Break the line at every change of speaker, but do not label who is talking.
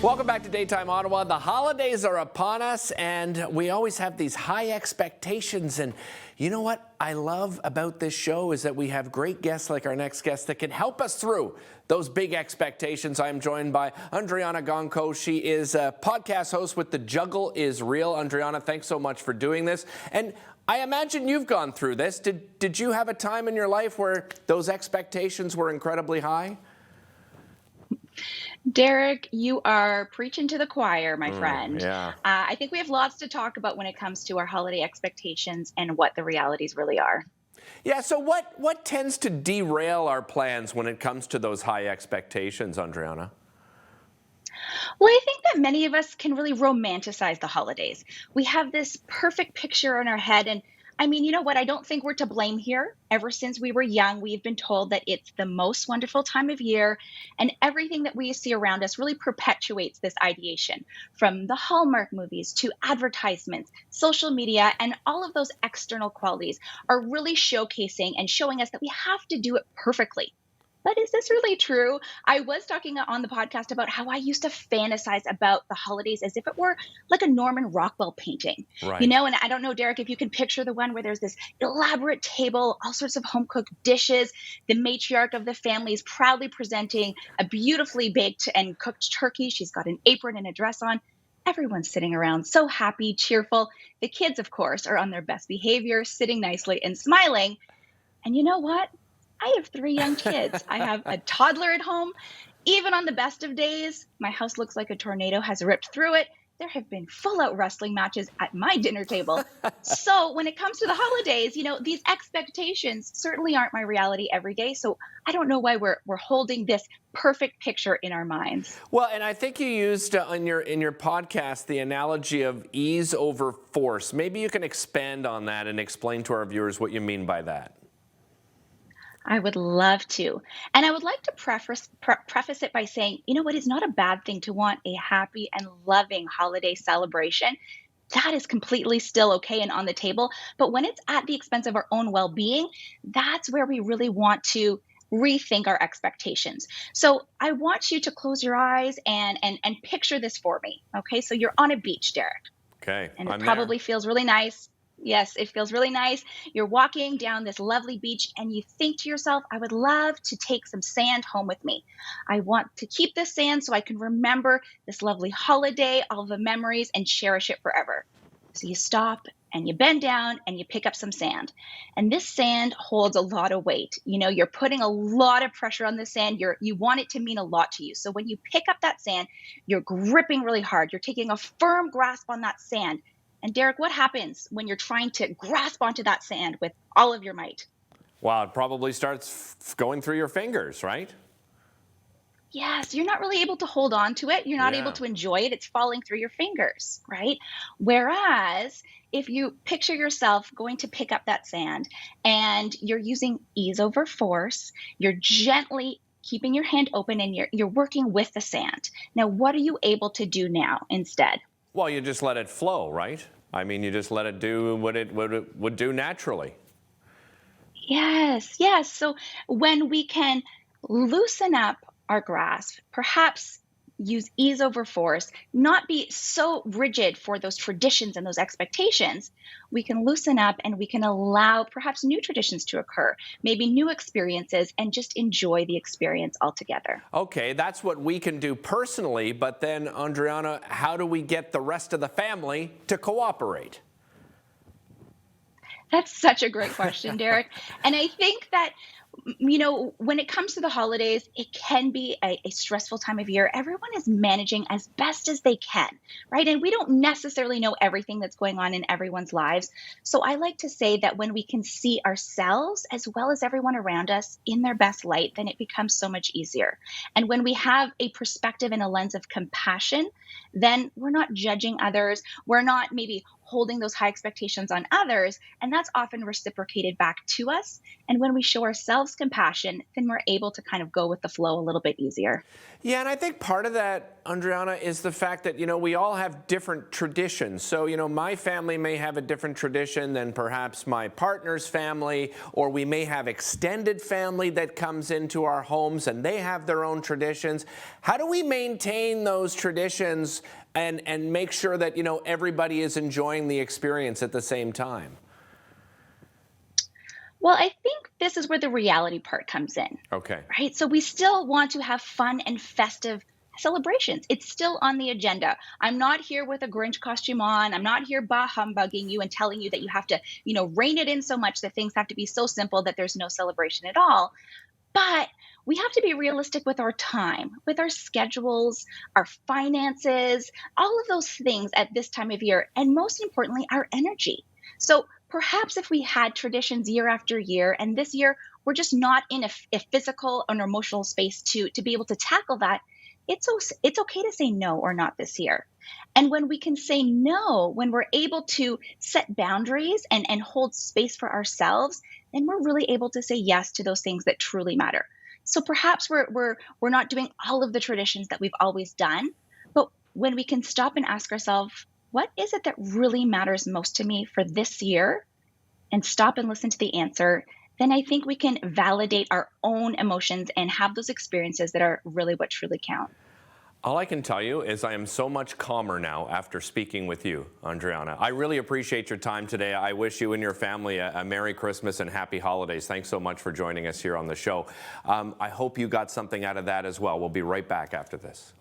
Welcome back to Daytime Ottawa. The holidays are upon us, and we always have these high expectations. And you know what I love about this show is that we have great guests like our next guest that can help us through those big expectations. I'm joined by Andryanna Gonko. She is a podcast host with the Juggle is Real. Andryanna, thanks so much for doing this. And I imagine you've gone through this. Did you have a time in your life where those expectations were incredibly high?
Derek, you are preaching to the choir, my friend.
Yeah.
I think we have lots to talk about when it comes to our holiday expectations and what the realities really are.
Yeah, so what tends to derail our plans when it comes to those high expectations, Andryanna?
Well, I think that many of us can really romanticize the holidays. We have this perfect picture in our head. And I mean, you know what? I don't think we're to blame here. Ever since we were young, we've been told that it's the most wonderful time of year. And everything that we see around us really perpetuates this ideation, from the Hallmark movies to advertisements, social media, and all of those external qualities are really showcasing and showing us that we have to do it perfectly. But is this really true? I was talking on the podcast about how I used to fantasize about the holidays as if it were like a Norman Rockwell painting.
Right.
You know, and I don't know, Derek, if you can picture the one where there's this elaborate table, all sorts of home cooked dishes. The matriarch of the family is proudly presenting a beautifully baked and cooked turkey. She's got an apron and a dress on. Everyone's sitting around so happy, cheerful. The kids, of course, are on their best behavior, sitting nicely and smiling. And you know what? I have 3 young kids. I have a toddler at home. Even on the best of days, my house looks like a tornado has ripped through it. There have been full-out wrestling matches at my dinner table. So when it comes to the holidays, you know, these expectations certainly aren't my reality every day. So I don't know why we're holding this perfect picture in our minds.
Well, and I think you used in your podcast the analogy of ease over force. Maybe you can expand on that and explain to our viewers what you mean by that.
I would love to. And I would like to preface it by saying, you know what, it's not a bad thing to want a happy and loving holiday celebration. That is completely still okay and on the table. But when it's at the expense of our own well-being, that's where we really want to rethink our expectations. So I want you to close your eyes and picture this for me. Okay, so you're on a beach, Derek.
Okay,
And it
I'm
probably
there.
feels really nice. Yes, it feels really nice. You're walking down this lovely beach and you think to yourself, I would love to take some sand home with me. I want to keep this sand so I can remember this lovely holiday, all the memories, and cherish it forever. So you stop and you bend down and you pick up some sand. And this sand holds a lot of weight. You know, you're putting a lot of pressure on the sand. You want it to mean a lot to you. So when you pick up that sand, you're gripping really hard. You're taking a firm grasp on that sand. And Derek, what happens when you're trying to grasp onto that sand with all of your might?
Wow, it probably starts going through your fingers, right?
Yes, you're not really able to hold on to it. You're not able to enjoy it. It's falling through your fingers, right? Whereas if you picture yourself going to pick up that sand and you're using ease over force, you're gently keeping your hand open and you're working with the sand. Now, what are you able to do now instead?
Well, you just let it flow, right? I mean, you just let it do what it would do naturally.
Yes, yes. So when we can loosen up our grasp, perhaps use ease over force, not be so rigid for those traditions and those expectations, we can loosen up and we can allow perhaps new traditions to occur, maybe new experiences, and just enjoy the experience altogether.
Okay, that's what we can do personally, but then, Andryanna, how do we get the rest of the family to cooperate?
That's such a great question, Derek. And I think that, you know, when it comes to the holidays, it can be a stressful time of year. Everyone is managing as best as they can, right? And we don't necessarily know everything that's going on in everyone's lives. So I like to say that when we can see ourselves as well as everyone around us in their best light, then it becomes so much easier. And when we have a perspective and a lens of compassion, then we're not judging others. We're not maybe holding those high expectations on others, and that's often reciprocated back to us. And when we show ourselves compassion, then we're able to kind of go with the flow a little bit easier.
Yeah, and I think part of that, Andryanna, is the fact that, we all have different traditions. So, my family may have a different tradition than perhaps my partner's family, or we may have extended family that comes into our homes and they have their own traditions. How do we maintain those traditions and make sure that, everybody is enjoying the experience at the same time?
Well, I think this is where the reality part comes in,
Okay.
right? So we still want to have fun and festive celebrations. It's still on the agenda. I'm not here with a Grinch costume on. I'm not here bah humbugging you and telling you that you have to, rein it in so much that things have to be so simple that there's no celebration at all. But we have to be realistic with our time, with our schedules, our finances, all of those things at this time of year, and most importantly, our energy. So perhaps if we had traditions year after year, and this year we're just not in a physical or emotional space to be able to tackle that, it's okay to say no or not this year. And when we can say no, when we're able to set boundaries and hold space for ourselves, then we're really able to say yes to those things that truly matter. So perhaps we're not doing all of the traditions that we've always done, but when we can stop and ask ourselves, what is it that really matters most to me for this year? And stop and listen to the answer, then I think we can validate our own emotions and have those experiences that are really what truly count.
All I can tell you is I am so much calmer now after speaking with you, Andryanna. I really appreciate your time today. I wish you and your family a Merry Christmas and Happy Holidays. Thanks so much for joining us here on the show. I hope you got something out of that as well. We'll be right back after this.